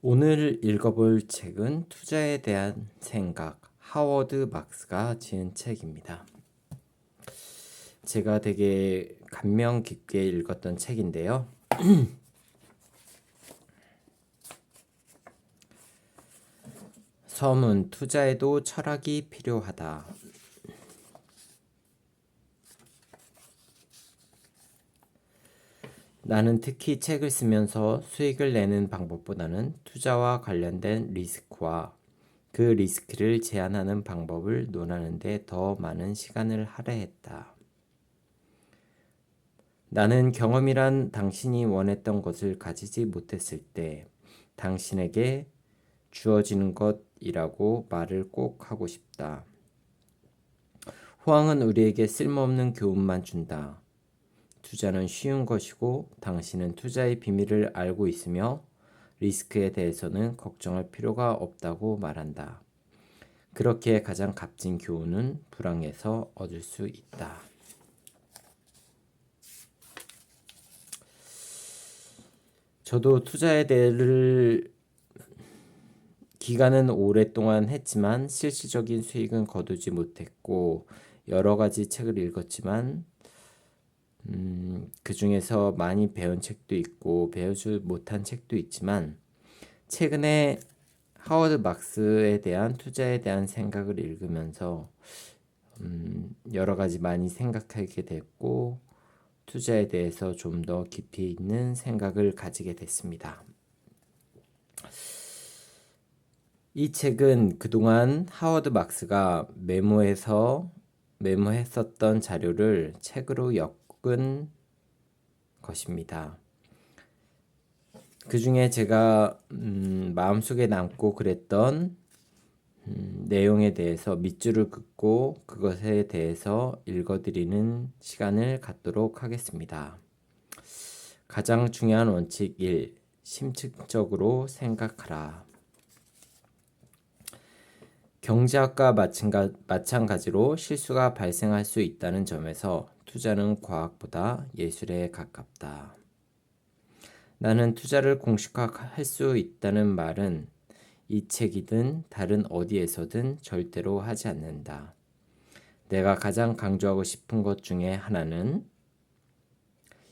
오늘 읽어볼 책은 투자에 대한 생각, 하워드 막스가 지은 책입니다. 제가 되게 감명 깊게 읽었던 책인데요. 서문, 투자에도 철학이 필요하다. 나는 특히 책을 쓰면서 수익을 내는 방법보다는 투자와 관련된 리스크와 그 리스크를 제한하는 방법을 논하는 데 더 많은 시간을 할애했다. 나는 경험이란 당신이 원했던 것을 가지지 못했을 때 당신에게 주어지는 것이라고 말을 꼭 하고 싶다. 호황은 우리에게 쓸모없는 교훈만 준다. 투자는 쉬운 것이고 당신은 투자의 비밀을 알고 있으며 리스크에 대해서는 걱정할 필요가 없다고 말한다. 그렇게 가장 값진 교훈은 불황에서 얻을 수 있다. 저도 투자에 대해를 기간은 오랫동안 했지만 실질적인 수익은 거두지 못했고 여러 가지 책을 읽었지만 그 중에서 많이 배운 책도 있고 배우지 못한 책도 있지만 최근에 하워드 막스에 대한 투자에 대한 생각을 읽으면서 여러 가지 많이 생각하게 됐고 투자에 대해서 좀 더 깊이 있는 생각을 가지게 됐습니다. 이 책은 그동안 하워드 막스가 메모했었던 자료를 책으로 엮은 것입니다. 그 중에 제가 마음속에 남고 그랬던 내용에 대해서 밑줄을 긋고 그것에 대해서 읽어드리는 시간을 갖도록 하겠습니다. 가장 중요한 원칙 1. 심층적으로 생각하라. 경제학과 마찬가지로 실수가 발생할 수 있다는 점에서 투자는 과학보다 예술에 가깝다. 나는 투자를 공식화할 수 있다는 말은 이 책이든 다른 어디에서든 절대로 하지 않는다. 내가 가장 강조하고 싶은 것 중에 하나는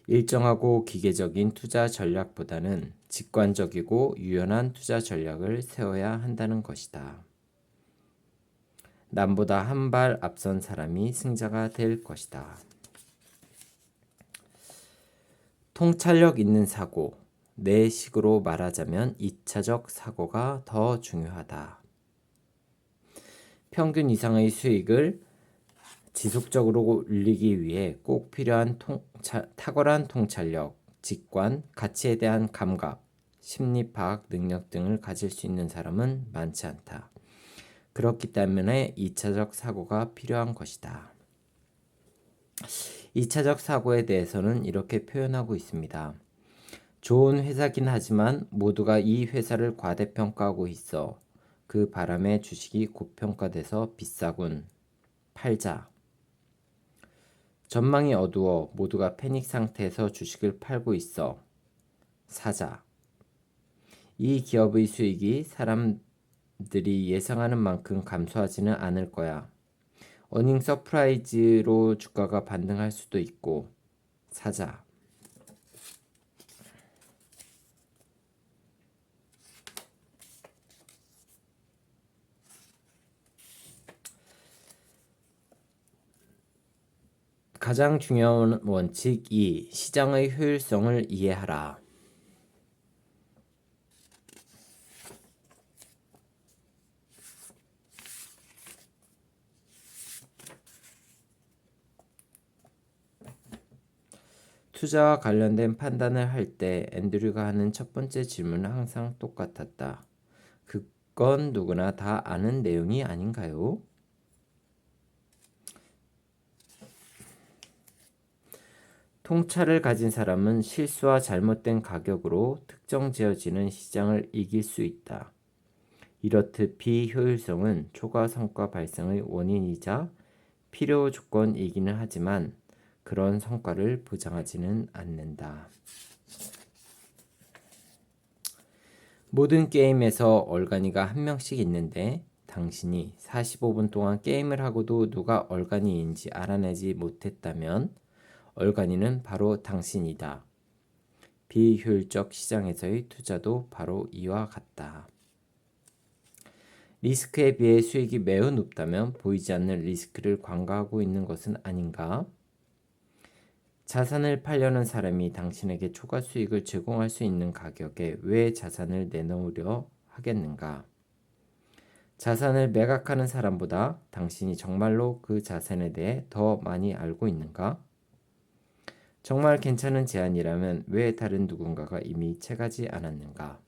일정하고 기계적인 투자 전략보다는 직관적이고 유연한 투자 전략을 세워야 한다는 것이다. 남보다 한 발 앞선 사람이 승자가 될 것이다. 통찰력 있는 사고, 내 식으로 말하자면 2차적 사고가 더 중요하다. 평균 이상의 수익을 지속적으로 올리기 위해 꼭 필요한 탁월한 통찰력, 직관, 가치에 대한 감각, 심리 파악 능력 등을 가질 수 있는 사람은 많지 않다. 그렇기 때문에 2차적 사고가 필요한 것이다. 2차적 사고에 대해서는 이렇게 표현하고 있습니다. 좋은 회사긴 하지만 모두가 이 회사를 과대평가하고 있어. 그 바람에 주식이 고평가돼서 비싸군. 팔자. 전망이 어두워 모두가 패닉 상태에서 주식을 팔고 있어. 사자. 이 기업의 수익이 사람들이 예상하는 만큼 감소하지는 않을 거야. 어닝 서프라이즈로 주가가 반등할 수도 있고. 사자. 가장 중요한 원칙 2. 시장의 효율성을 이해하라. 투자와 관련된 판단을 할 때 앤드류가 하는 첫 번째 질문은 항상 똑같았다. 그건 누구나 다 아는 내용이 아닌가요? 통찰을 가진 사람은 실수와 잘못된 가격으로 특정 지어지는 시장을 이길 수 있다. 이렇듯 비효율성은 초과 성과 발생의 원인이자 필요 조건이기는 하지만 그런 성과를 보장하지는 않는다. 모든 게임에서 얼간이가 한 명씩 있는데 당신이 45분 동안 게임을 하고도 누가 얼간이인지 알아내지 못했다면 얼간이는 바로 당신이다. 비효율적 시장에서의 투자도 바로 이와 같다. 리스크에 비해 수익이 매우 높다면 보이지 않는 리스크를 관가하고 있는 것은 아닌가? 자산을 팔려는 사람이 당신에게 초과 수익을 제공할 수 있는 가격에 왜 자산을 내놓으려 하겠는가? 자산을 매각하는 사람보다 당신이 정말로 그 자산에 대해 더 많이 알고 있는가? 정말 괜찮은 제안이라면 왜 다른 누군가가 이미 채가지 않았는가?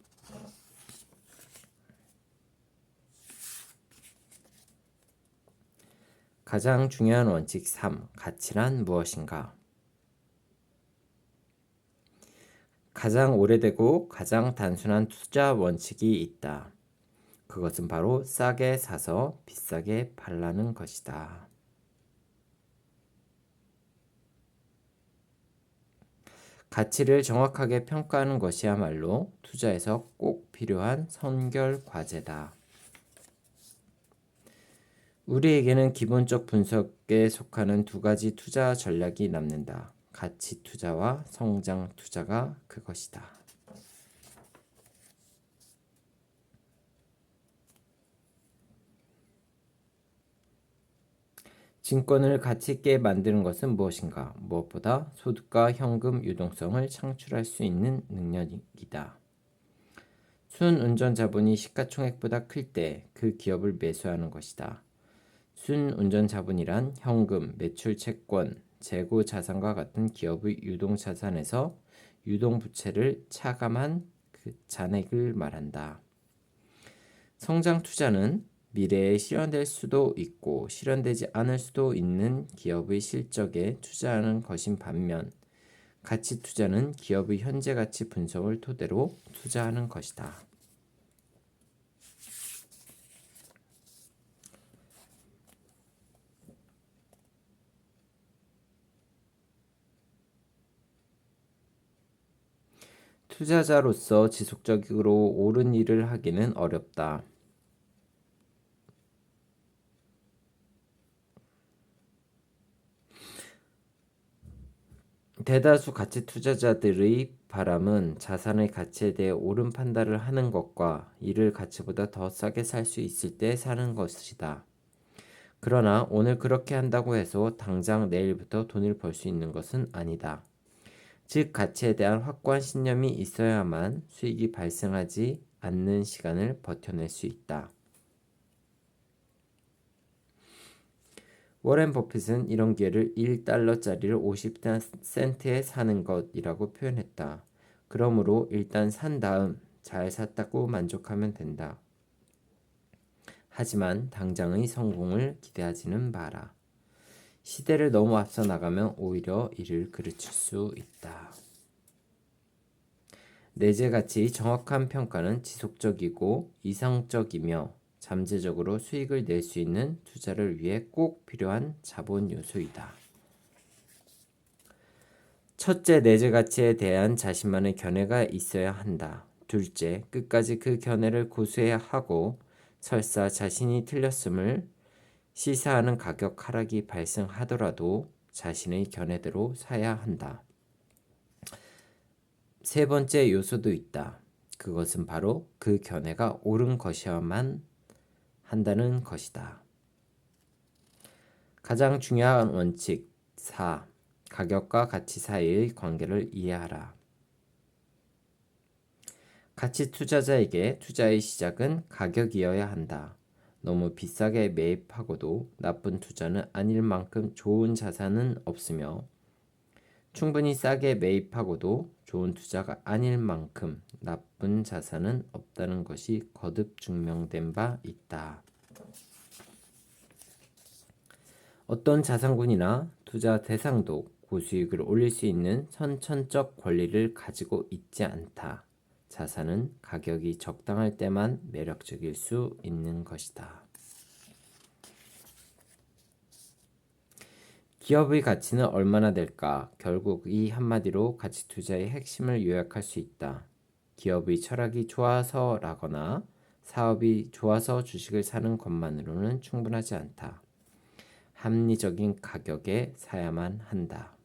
가장 중요한 원칙 3. 가치란 무엇인가? 가장 오래되고 가장 단순한 투자 원칙이 있다. 그것은 바로 싸게 사서 비싸게 팔라는 것이다. 가치를 정확하게 평가하는 것이야말로 투자에서 꼭 필요한 선결 과제다. 우리에게는 기본적 분석에 속하는 두 가지 투자 전략이 남는다. 가치 투자와 성장 투자가 그것이다. 증권을 가치 있게 만드는 것은 무엇인가? 무엇보다 소득과 현금 유동성을 창출할 수 있는 능력이다. 순운전 자본이 시가총액보다 클 때 그 기업을 매수하는 것이다. 순운전 자본이란 현금, 매출 채권, 재고 자산과 같은 기업의 유동 자산에서 유동 부채를 차감한 그 잔액을 말한다. 성장 투자는 미래에 실현될 수도 있고 실현되지 않을 수도 있는 기업의 실적에 투자하는 것인 반면 가치 투자는 기업의 현재 가치 분석을 토대로 투자하는 것이다. 투자자로서 지속적으로 옳은 일을 하기는 어렵다. 대다수 가치 투자자들의 바람은 자산의 가치에 대해 옳은 판단을 하는 것과 이를 가치보다 더 싸게 살 수 있을 때 사는 것이다. 그러나 오늘 그렇게 한다고 해서 당장 내일부터 돈을 벌 수 있는 것은 아니다. 즉 가치에 대한 확고한 신념이 있어야만 수익이 발생하지 않는 시간을 버텨낼 수 있다. 워렌 버핏은 이런 기회를 1달러짜리를 50센트에 사는 것이라고 표현했다. 그러므로 일단 산 다음 잘 샀다고 만족하면 된다. 하지만 당장의 성공을 기대하지는 마라. 시대를 너무 앞서 나가면 오히려 이를 그르칠 수 있다. 내재 가치의 정확한 평가는 지속적이고 이상적이며 잠재적으로 수익을 낼 수 있는 투자를 위해 꼭 필요한 자본 요소이다. 첫째, 내재 가치에 대한 자신만의 견해가 있어야 한다. 둘째, 끝까지 그 견해를 고수해야 하고 설사 자신이 틀렸음을 시사하는 가격 하락이 발생하더라도 자신의 견해대로 사야 한다. 세 번째 요소도 있다. 그것은 바로 그 견해가 옳은 것이어야만 한다는 것이다. 가장 중요한 원칙 4. 가격과 가치 사이의 관계를 이해하라. 가치 투자자에게 투자의 시작은 가격이어야 한다. 너무 비싸게 매입하고도 나쁜 투자는 아닐 만큼 좋은 자산은 없으며 충분히 싸게 매입하고도 좋은 투자가 아닐 만큼 나쁜 자산은 없다는 것이 거듭 증명된 바 있다. 어떤 자산군이나 투자 대상도 고수익을 올릴 수 있는 선천적 권리를 가지고 있지 않다. 자산은 가격이 적당할 때만 매력적일 수 있는 것이다. 기업의 가치는 얼마나 될까? 결국 이 한마디로 가치 투자의 핵심을 요약할 수 있다. 기업의 철학이 좋아서라거나 사업이 좋아서 주식을 사는 것만으로는 충분하지 않다. 합리적인 가격에 사야만 한다.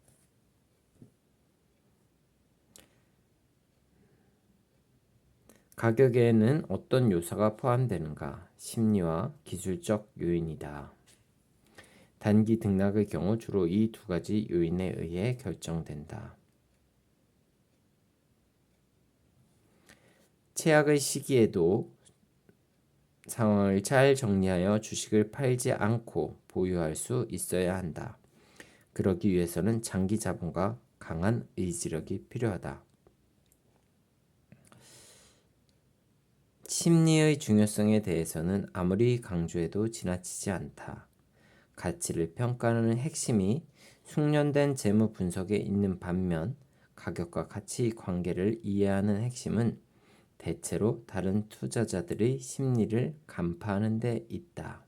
가격에는 어떤 요소가 포함되는가? 심리와 기술적 요인이다. 단기 등락의 경우 주로 이 두 가지 요인에 의해 결정된다. 최악의 시기에도 상황을 잘 정리하여 주식을 팔지 않고 보유할 수 있어야 한다. 그러기 위해서는 장기 자본과 강한 의지력이 필요하다. 심리의 중요성에 대해서는 아무리 강조해도 지나치지 않다. 가치를 평가하는 핵심이 숙련된 재무 분석에 있는 반면 가격과 가치 관계를 이해하는 핵심은 대체로 다른 투자자들의 심리를 간파하는 데 있다.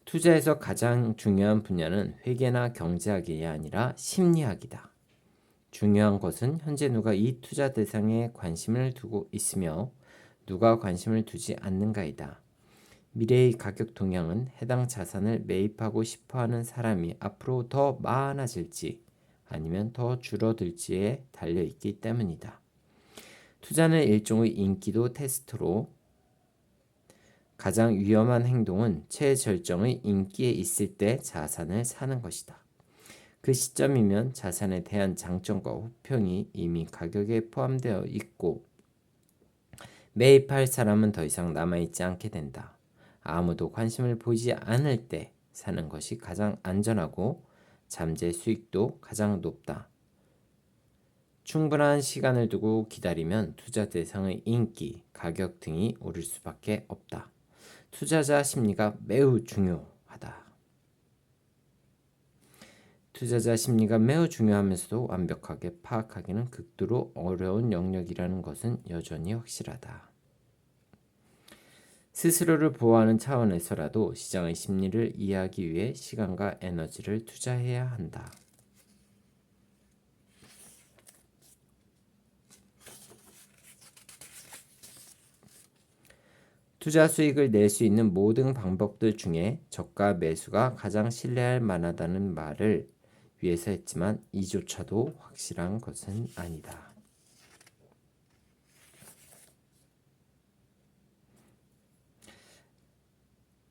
투자에서 가장 중요한 분야는 회계나 경제학이 아니라 심리학이다. 중요한 것은 현재 누가 이 투자 대상에 관심을 두고 있으며 누가 관심을 두지 않는가이다. 미래의 가격 동향은 해당 자산을 매입하고 싶어하는 사람이 앞으로 더 많아질지 아니면 더 줄어들지에 달려있기 때문이다. 투자는 일종의 인기도 테스트로 가장 위험한 행동은 최절정의 인기에 있을 때 자산을 사는 것이다. 그 시점이면 자산에 대한 장점과 호평이 이미 가격에 포함되어 있고 매입할 사람은 더 이상 남아있지 않게 된다. 아무도 관심을 보이지 않을 때 사는 것이 가장 안전하고 잠재 수익도 가장 높다. 충분한 시간을 두고 기다리면 투자 대상의 인기, 가격 등이 오를 수밖에 없다. 투자자 심리가 매우 중요하다. 투자자 심리가 매우 중요하면서도 완벽하게 파악하기는 극도로 어려운 영역이라는 것은 여전히 확실하다. 스스로를 보호하는 차원에서라도 시장의 심리를 이해하기 위해 시간과 에너지를 투자해야 한다. 투자 수익을 낼 수 있는 모든 방법들 중에 저가 매수가 가장 신뢰할 만하다는 말을 위해서 했지만 이조차도 확실한 것은 아니다.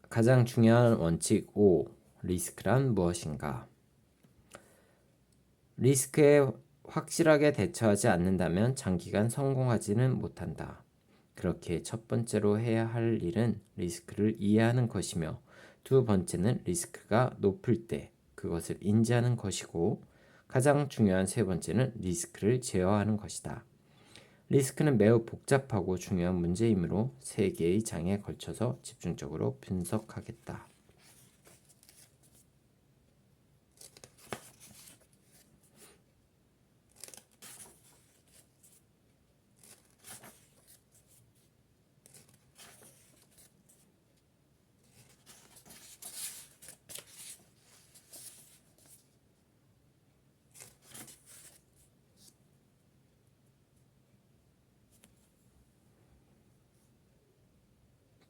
가장 중요한 원칙 5. 리스크란 무엇인가? 리스크에 확실하게 대처하지 않는다면 장기간 성공하지는 못한다. 그렇게 첫 번째로 해야 할 일은 리스크를 이해하는 것이며 두 번째는 리스크가 높을 때 그것을 인지하는 것이고 가장 중요한 세 번째는 리스크를 제어하는 것이다. 리스크는 매우 복잡하고 중요한 문제이므로 세 개의 장에 걸쳐서 집중적으로 분석하겠다.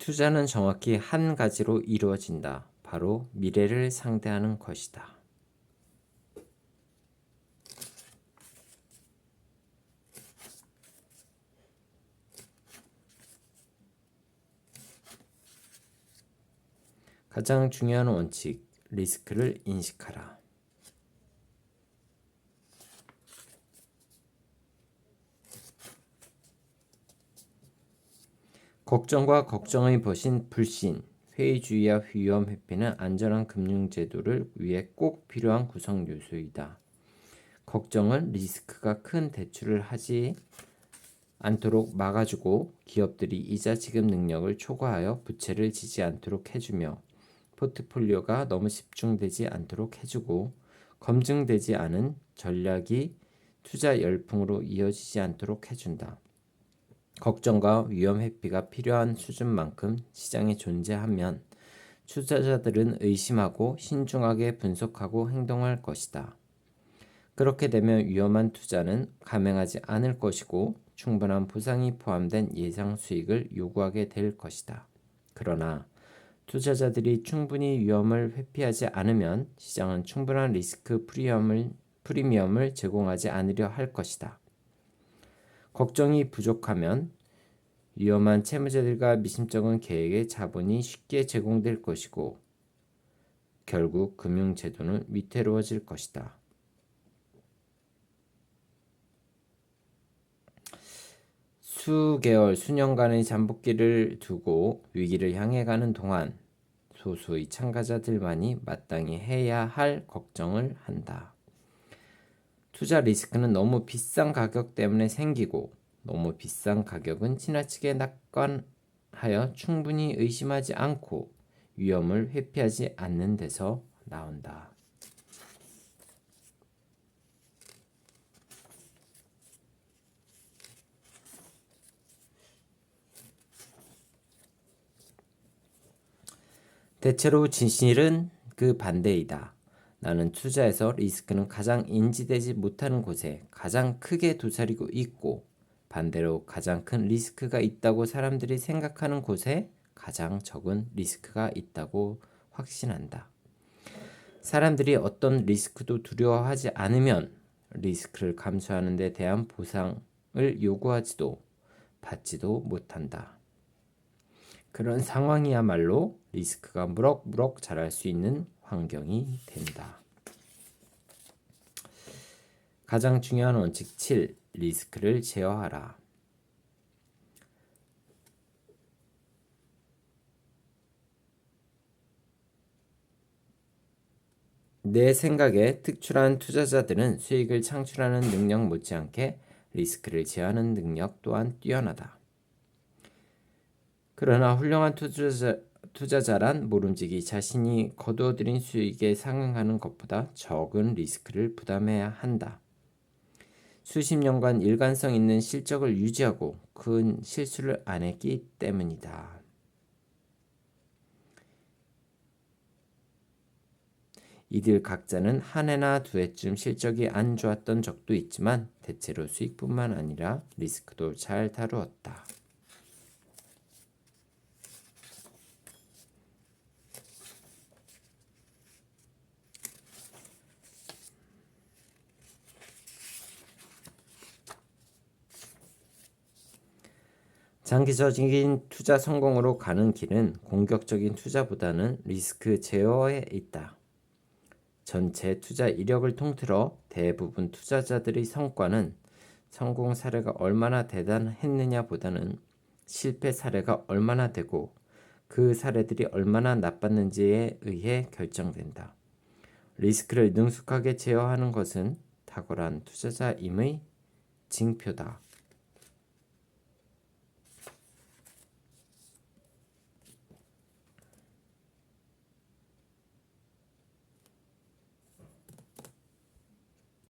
투자는 정확히 한 가지로 이루어진다. 바로 미래를 상대하는 것이다. 가장 중요한 원칙, 리스크를 인식하라. 걱정과 걱정의 벗인 불신, 회의주의와 위험 회피는 안전한 금융제도를 위해 꼭 필요한 구성 요소이다. 걱정은 리스크가 큰 대출을 하지 않도록 막아주고 기업들이 이자 지급 능력을 초과하여 부채를 지지 않도록 해주며 포트폴리오가 너무 집중되지 않도록 해주고 검증되지 않은 전략이 투자 열풍으로 이어지지 않도록 해준다. 걱정과 위험 회피가 필요한 수준만큼 시장에 존재하면 투자자들은 의심하고 신중하게 분석하고 행동할 것이다. 그렇게 되면 위험한 투자는 감행하지 않을 것이고 충분한 보상이 포함된 예상 수익을 요구하게 될 것이다. 그러나 투자자들이 충분히 위험을 회피하지 않으면 시장은 충분한 리스크 프리미엄을 제공하지 않으려 할 것이다. 걱정이 부족하면 위험한 채무자들과 미심쩍은 계획의 자본이 쉽게 제공될 것이고 결국 금융제도는 위태로워질 것이다. 수개월, 수년간의 잠복기를 두고 위기를 향해 가는 동안 소수의 참가자들만이 마땅히 해야 할 걱정을 한다. 투자 리스크는 너무 비싼 가격 때문에 생기고 너무 비싼 가격은 지나치게 낙관하여 충분히 의심하지 않고 위험을 회피하지 않는 데서 나온다. 대체로 진실은 그 반대이다. 나는 투자에서 리스크는 가장 인지되지 못하는 곳에 가장 크게 도사리고 있고 반대로 가장 큰 리스크가 있다고 사람들이 생각하는 곳에 가장 적은 리스크가 있다고 확신한다. 사람들이 어떤 리스크도 두려워하지 않으면 리스크를 감수하는 데 대한 보상을 요구하지도 받지도 못한다. 그런 상황이야말로 리스크가 무럭무럭 자랄 수 있는 환경이 된다. 가장 중요한 원칙 7. 리스크를 제어하라. 내 생각에 특출한 투자자들은 수익을 창출하는 능력 못지않게 리스크를 제어하는 능력 또한 뛰어나다. 그러나 훌륭한 투자자란 모름지기 자신이 거두어들인 수익에 상응하는 것보다 적은 리스크를 부담해야 한다. 수십 년간 일관성 있는 실적을 유지하고 큰 실수를 안 했기 때문이다. 이들 각자는 한 해나 두 해쯤 실적이 안 좋았던 적도 있지만 대체로 수익뿐만 아니라 리스크도 잘 다루었다. 장기적인 투자 성공으로 가는 길은 공격적인 투자보다는 리스크 제어에 있다. 전체 투자 이력을 통틀어 대부분 투자자들의 성과는 성공 사례가 얼마나 대단했느냐보다는 실패 사례가 얼마나 되고 그 사례들이 얼마나 나빴는지에 의해 결정된다. 리스크를 능숙하게 제어하는 것은 탁월한 투자자임의 징표다.